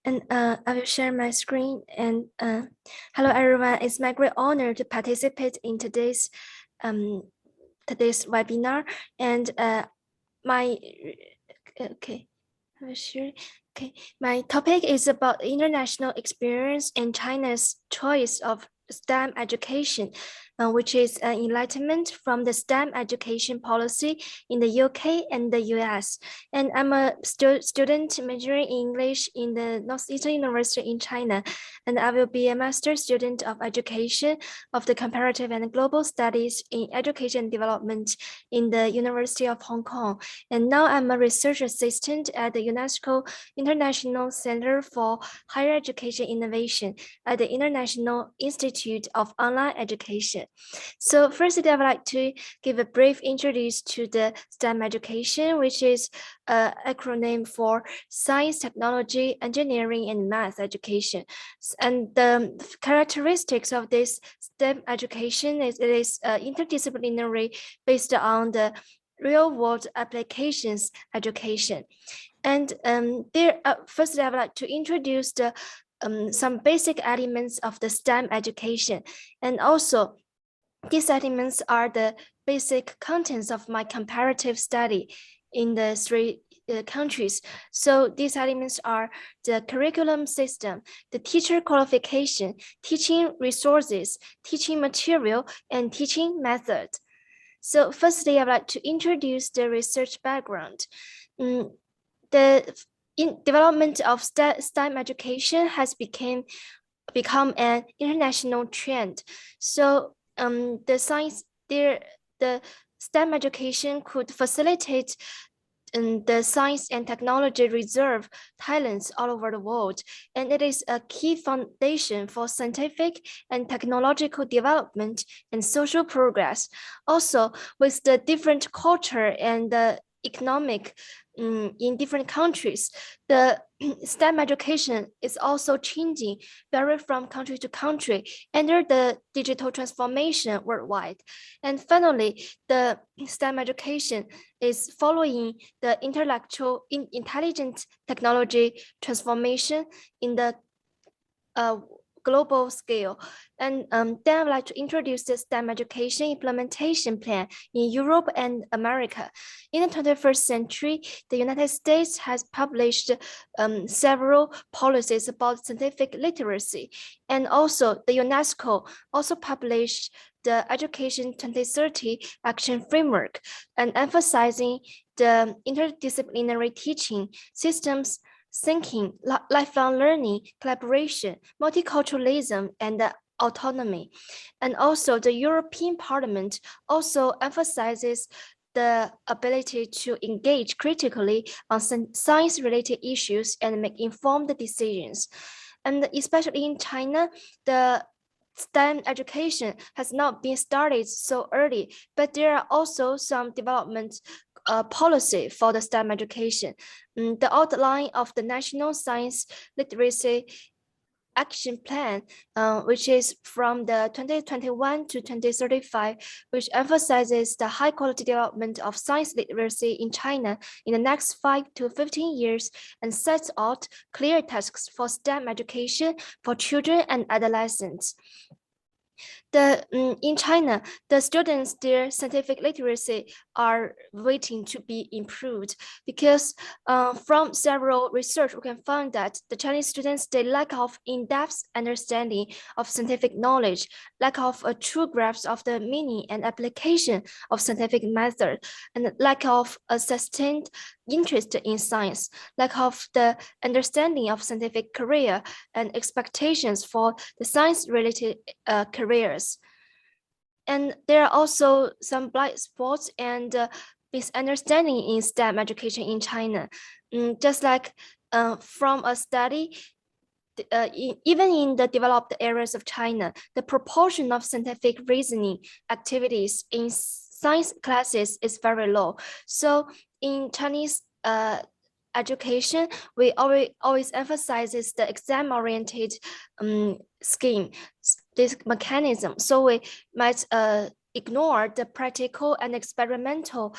And I will share my screen. And hello, everyone. It's my great honor to participate in today's webinar. And my okay, I will share. Okay, my topic is about international experience and China's choice of STEM education, which is an enlightenment from the STEM education policy in the UK and the US. And I'm a student majoring in English in the Northeastern University in China. And I will be a master student of education of the comparative and global studies in education and development in the University of Hong Kong. And now I'm a research assistant at the UNESCO International Center for Higher Education Innovation at the International Institute of Online Education. So first, I would like to give a brief introduction to the STEM education, which is an acronym for Science, Technology, Engineering, and Math Education. And the characteristics of this STEM education is it is interdisciplinary based on the real-world applications education. And first, I would like to introduce the some basic elements of the STEM education. And also, these elements are the basic contents of my comparative study in the three countries. So these elements are the curriculum system, the teacher qualification, teaching resources, teaching material, and teaching method. So firstly, I'd like to introduce the research background. The development of STEM education has become an international trend. So the STEM education could facilitate the science and technology reserve talents all over the world, and it is a key foundation for scientific and technological development and social progress. Also, with the different culture and the economic in different countries, the STEM education is also changing, vary from country to country, under the digital transformation worldwide. And finally, the STEM education is following the intelligent technology transformation in the global scale. And then I'd like to introduce the STEM education implementation plan in Europe and America. In the 21st century, the United States has published several policies about scientific literacy. And also the UNESCO also published the Education 2030 Action Framework and emphasizing the interdisciplinary teaching systems, thinking, lifelong learning, collaboration, multiculturalism, and autonomy. And also the European Parliament also emphasizes the ability to engage critically on science-related issues and make informed decisions. And especially in China, the STEM education has not been started so early, but there are also some development policy for the STEM education. The outline of the National Science Literacy Action Plan, which is from the 2021 to 2035, which emphasizes the high quality development of science literacy in China in the next 5 to 15 years and sets out clear tasks for STEM education for children and adolescents. In China, the students, their scientific literacy are waiting to be improved because from several research, we can find that the Chinese students, they lack of in-depth understanding of scientific knowledge, lack of a true grasp of the meaning and application of scientific method, and lack of a sustained interest in science, lack of the understanding of scientific career and expectations for the science-related careers. And there are also some blind spots and misunderstanding in STEM education in China. Just like from a study, even in the developed areas of China, the proportion of scientific reasoning activities in science classes is very low. So in Chinese education, we always emphasizes the exam-oriented scheme, this mechanism. So we might ignore the practical and experimental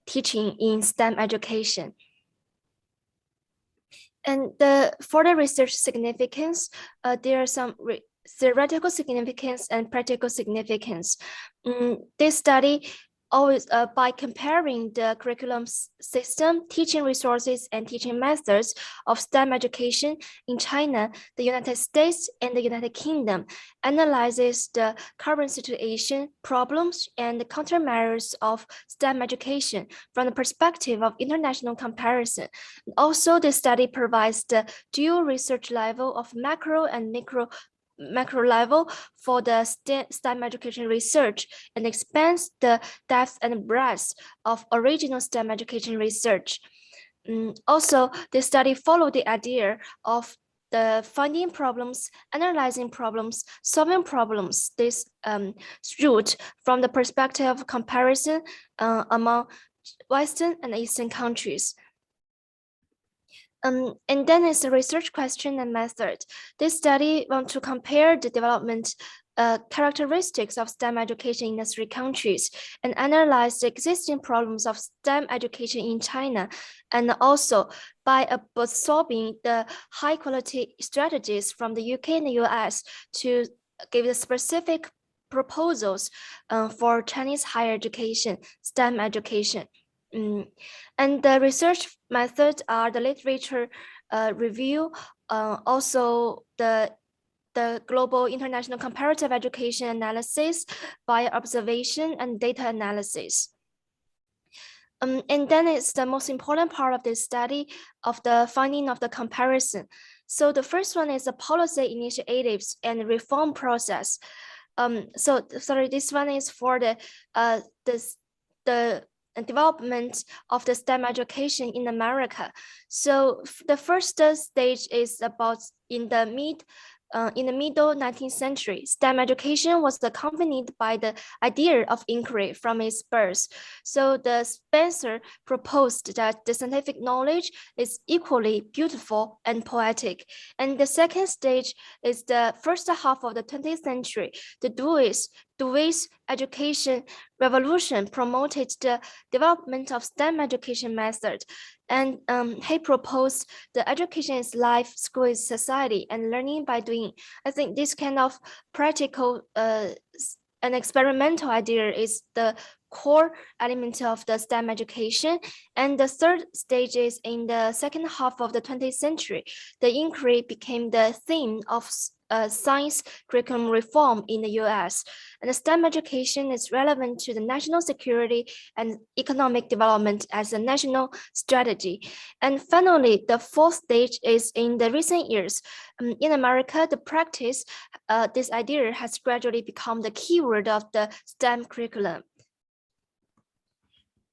teaching in STEM education. And for the research significance, there are some theoretical significance and practical significance. This study always by comparing the curriculum system, teaching resources, and teaching methods of STEM education in China, the United States, and the United Kingdom, analyzes the current situation, problems, and the countermeasures of STEM education from the perspective of international comparison. Also, the study provides the dual research level of macro and macro level for the STEM education research and expands the depth and breadth of original STEM education research. Also, the study followed the idea of the finding problems, analyzing problems, solving problems, this route from the perspective of comparison among Western and Eastern countries. And then is the research question and method. This study wants to compare the development characteristics of STEM education in the three countries and analyze the existing problems of STEM education in China, and also by absorbing the high quality strategies from the UK and the US to give the specific proposals for Chinese higher education, STEM education. And the research methods are the literature review, also the global international comparative education analysis via observation and data analysis. And then it's the most important part of this study of the finding of the comparison. So the first one is the policy initiatives and reform process. This one is for the development of the STEM education in America. So the first stage is about in the middle 19th century, STEM education was accompanied by the idea of inquiry from its birth. So the Spencer proposed that the scientific knowledge is equally beautiful and poetic. And the second stage is the first half of the 20th century. The Dewey's education revolution promoted the development of STEM education method. And he proposed the education is life, school is society, and learning by doing. I think this kind of practical and experimental idea is the core element of the STEM education. And the third stage is in the second half of the 20th century. The inquiry became the theme of science curriculum reform in the US. And the STEM education is relevant to the national security and economic development as a national strategy. And finally, the fourth stage is in the recent years. In America, the practice, this idea has gradually become the keyword of the STEM curriculum.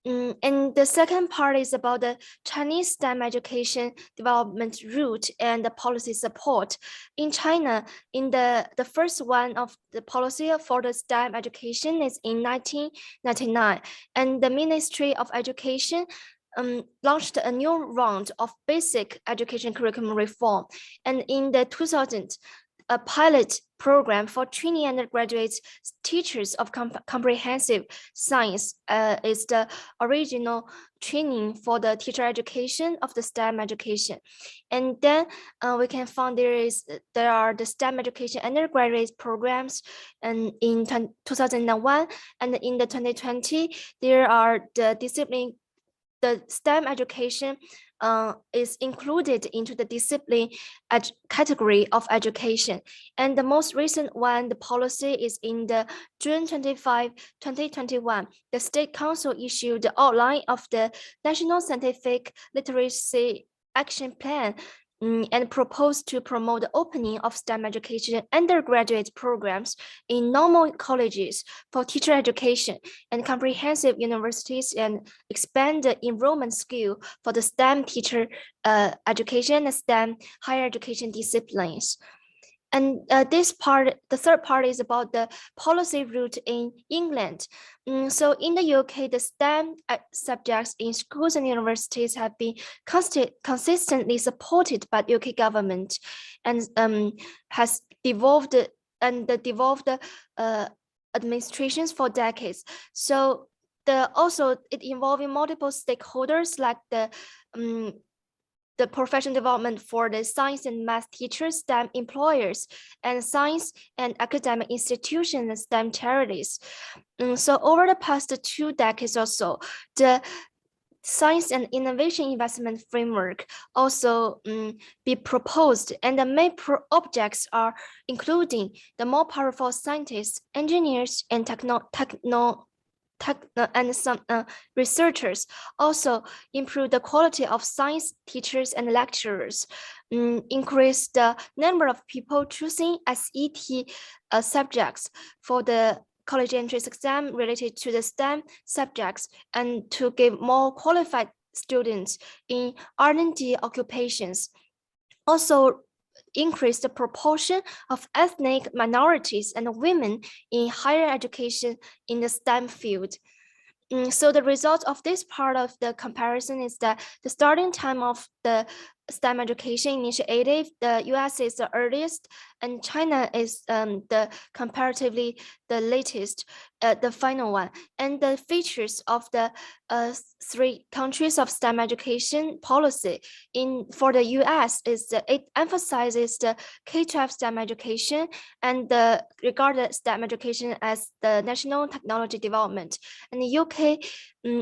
And the second part is about the Chinese STEM education development route and the policy support. In China, in the first one of the policy for the STEM education is in 1999. And the Ministry of Education launched a new round of basic education curriculum reform. And in the 2000, a pilot program for training undergraduate teachers of comprehensive science is the original training for the teacher education of the STEM education. And then we can find there are the STEM education undergraduate programs, and in 2001 and in the 2020 there are the STEM education is included into the discipline category of education. And the most recent one, the policy is in the June 25, 2021. The State Council issued the outline of the National Scientific Literacy Action Plan and proposed to promote the opening of STEM education undergraduate programs in normal colleges for teacher education and comprehensive universities, and expand the enrollment skill for the STEM teacher education and STEM higher education disciplines. And the third part is about the policy route in England. So in the UK, the STEM subjects in schools and universities have been consistently supported by the UK government, and has devolved administrations for decades. So it involving multiple stakeholders like the the professional development for the science and math teachers, STEM employers, and science and academic institutions and STEM charities. So over the past 2 decades or so, the science and innovation investment framework also be proposed, and the main objects are including the more powerful scientists, engineers, and and some researchers, also improve the quality of science teachers and lecturers, increase the number of people choosing SET subjects for the college entrance exam related to the STEM subjects, and to give more qualified students in R&D occupations. Also increase the proportion of ethnic minorities and women in higher education in the STEM field. So the result of this part of the comparison is that the starting time of the STEM education initiative, the US is the earliest, and China is the comparatively the latest, the final one. And the features of the 3 countries of STEM education policy for the US is that it emphasizes the K-12 STEM education and regarded STEM education as the national technology development. And the UK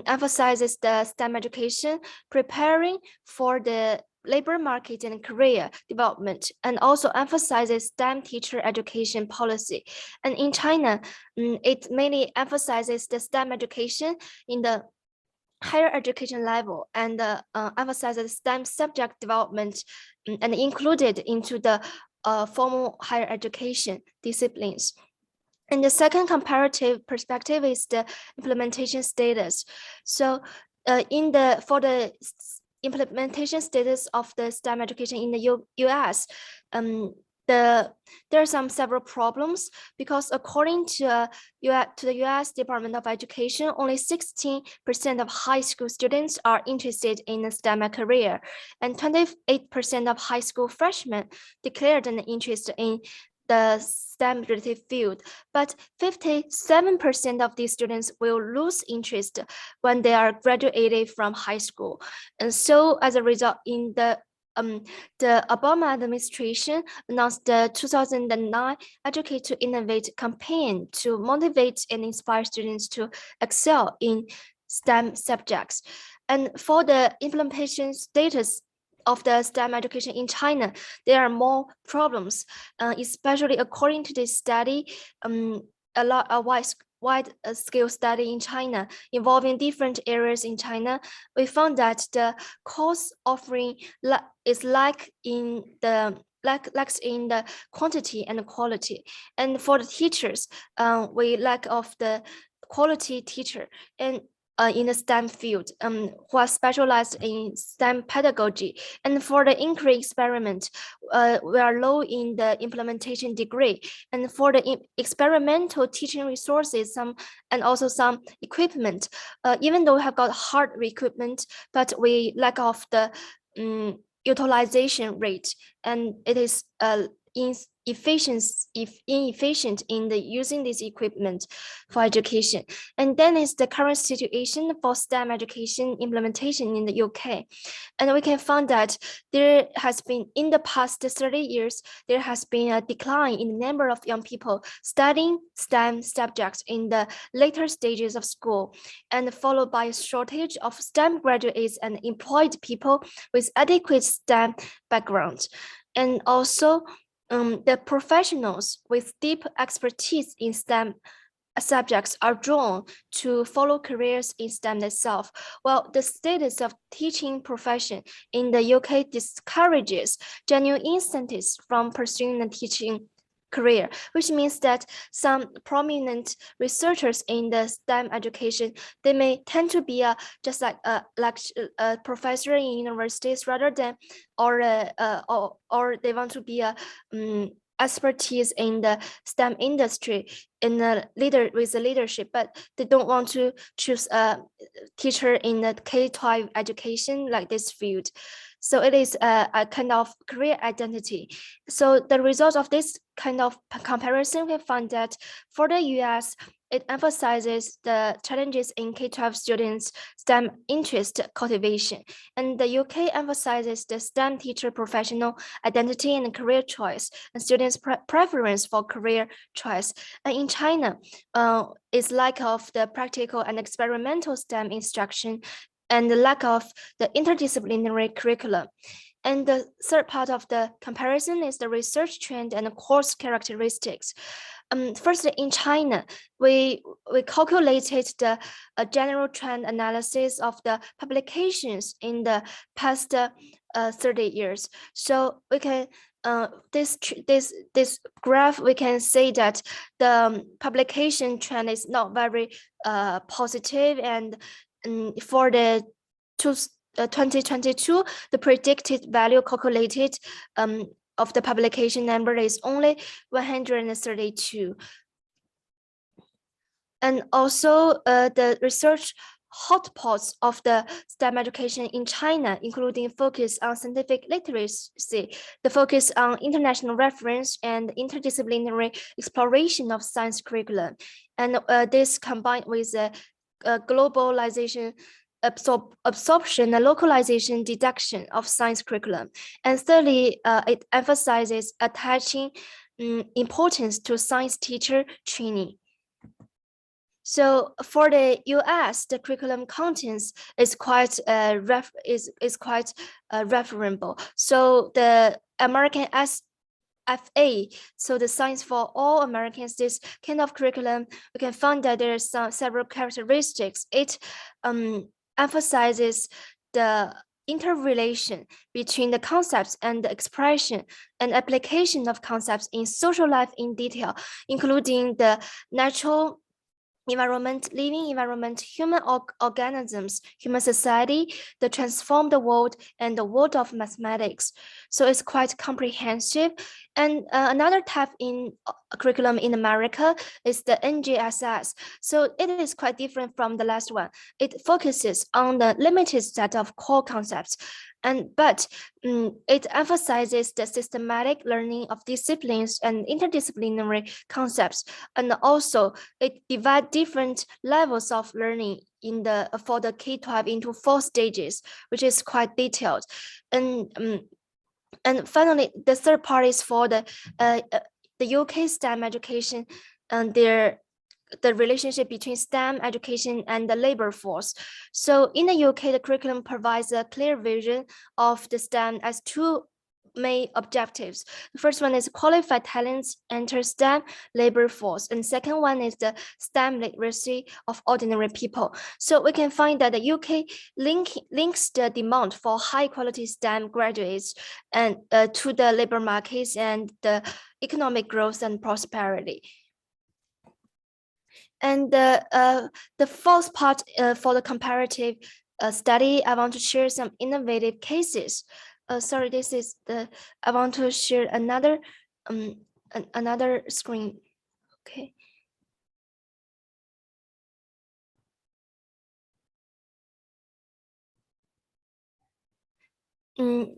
emphasizes the STEM education preparing for the labor market and career development, and also emphasizes STEM teacher education policy. And in China, it mainly emphasizes the STEM education in the higher education level, and emphasizes STEM subject development and included into the formal higher education disciplines. And the second comparative perspective is the implementation status. So for the implementation status of the STEM education in the US, there are several problems, because according to the US Department of Education, only 16% of high school students are interested in a STEM career, and 28% of high school freshmen declared an interest in the STEM related field, but 57% of these students will lose interest when they are graduated from high school. And so as a result, in the Obama administration announced the 2009 Educate to Innovate campaign to motivate and inspire students to excel in STEM subjects. And for the implementation status of the STEM education in China, there are more problems, especially according to this study, a wide scale study in China involving different areas in China. We found that the course offering is lacks in the quantity and the quality. And for the teachers, we lack of the quality teacher and in the STEM field, who are specialized in STEM pedagogy. And for the inquiry experiment, we are low in the implementation degree. And for the experimental teaching resources, and also some equipment, even though we have got hard equipment, but we lack of the utilization rate, and it is inefficient in the using this equipment for education. And then is the current situation for STEM education implementation in the UK. And we can find that there has been, in the past 30 years, there has been a decline in the number of young people studying STEM subjects in the later stages of school, and followed by a shortage of STEM graduates and employed people with adequate STEM background. And also, the professionals with deep expertise in STEM subjects are drawn to follow careers in STEM itself, while the status of teaching profession in the UK discourages genuine incentives from pursuing a teaching career, which means that some prominent researchers in the STEM education, they may tend to be just like a professor in universities, rather than or they want to be a expertise in the STEM industry in with the leadership, but they don't want to choose a teacher in the K-12 education like this field. So it is a kind of career identity. So the result of this kind of comparison, we found that for the US, it emphasizes the challenges in K-12 students' STEM interest cultivation, and the UK emphasizes the STEM teacher professional identity and career choice, and students' preference for career choice. And in China, is lack of the practical and experimental STEM instruction, and the lack of the interdisciplinary curriculum. And the third part of the comparison is the research trend and the course characteristics. Firstly, in China, we calculated the general trend analysis of the publications in the past 30 years. So we can this graph, we can say that the publication trend is not very positive, and for the 2022, the predicted value calculated of the publication number is only 132. And also the research hotspots of the STEM education in China, including focus on scientific literacy, the focus on international reference and interdisciplinary exploration of science curriculum. And this combined with the globalization, absorption and localization deduction of science curriculum. And thirdly, it emphasizes attaching importance to science teacher training. So for the US, the curriculum contents is quite referable. So the American SFA, so the Science for All Americans, this kind of curriculum, we can find that there are several characteristics. It emphasizes the interrelation between the concepts and the expression and application of concepts in social life in detail, including the natural environment, living environment, human organisms, human society, the transformed world, and the world of mathematics. So it's quite comprehensive. And another type in curriculum in America is the NGSS. So it is quite different from the last one. It focuses on the limited set of core concepts, but it emphasizes the systematic learning of disciplines and interdisciplinary concepts, and also it divides different levels of learning for the K-12 into 4 stages, which is quite detailed. And finally, the third part is for the UK STEM education, and the relationship between STEM education and the labor force. So in the UK, the curriculum provides a clear vision of the STEM as 2 main objectives. The first one is qualified talents enter STEM labor force, and second one is the STEM literacy of ordinary people. So we can find that the UK links the demand for high quality STEM graduates and to the labor markets and the economic growth and prosperity. And the fourth part for the comparative study, I want to share some innovative cases. Sorry, this is I want to share another another screen. Okay.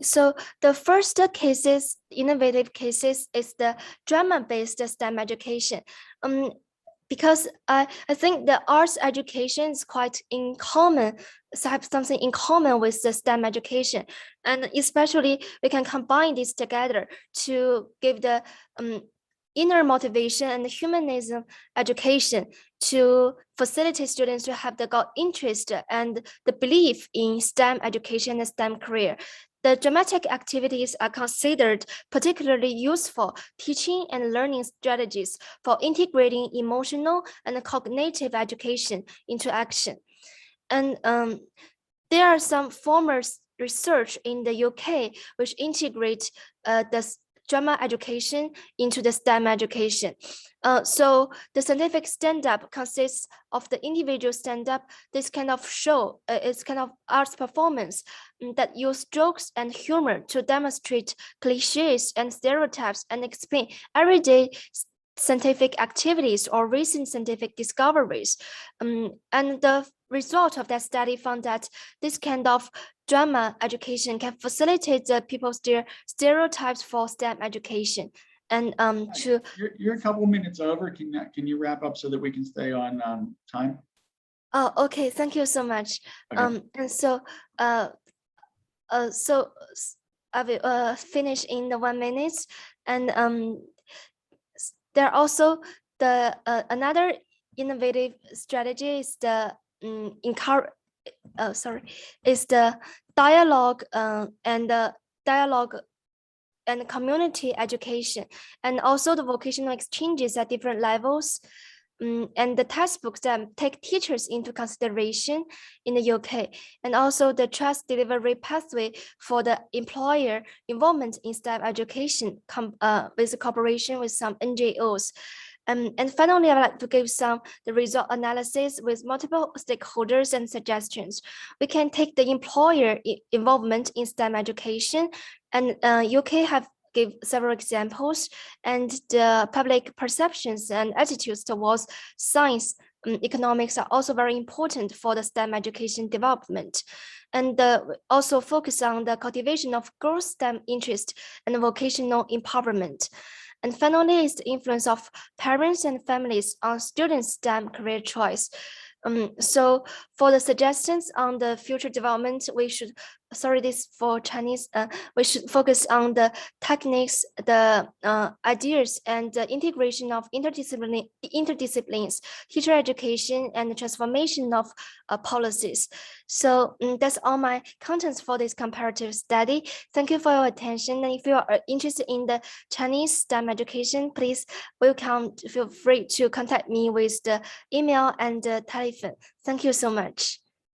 So the first cases, innovative cases, is the drama-based STEM education. Because I think the arts education is quite in common, have something in common with the STEM education. And especially we can combine this together to give the inner motivation and humanism education to facilitate students to have the interest and the belief in STEM education and STEM career. The dramatic activities are considered particularly useful teaching and learning strategies for integrating emotional and cognitive education into action. And there are some former research in the UK which integrate the drama education into the STEM education. So the scientific stand-up consists of the individual stand-up. This kind of show is kind of arts performance that use jokes and humor to demonstrate cliches and stereotypes and explain everyday scientific activities or recent scientific discoveries. And the result of that study found that this kind of drama education can facilitate the people's stereotypes for STEM education. And you're a couple minutes over. Can you wrap up so that we can stay on time? Oh, okay. Thank you so much. Okay. And so I will finish in the 1 minute. And there are also the another innovative strategy is the is the dialogue and the dialogue and community education, and also the vocational exchanges at different levels. And the textbooks that take teachers into consideration in the UK, and also the trust delivery pathway for the employer involvement in STEM education with cooperation with some NGOs. And finally, I would like to give the result analysis with multiple stakeholders and suggestions. We can take the employer involvement in STEM education, and UK have give several examples, and the public perceptions and attitudes towards science and economics are also very important for the STEM education development. And also focus on the cultivation of girls' STEM interest and vocational empowerment. And finally, is the influence of parents and families on students' STEM career choice. So for the suggestions on the future development, we should, sorry, this for Chinese, we should focus on the techniques, the ideas, and the integration of interdisciplines, teacher education, and the transformation of policies. So that's all my contents for this comparative study. Thank you for your attention. And if you are interested in the Chinese STEM education, please feel free to contact me with the email and the telephone. Thank you so much.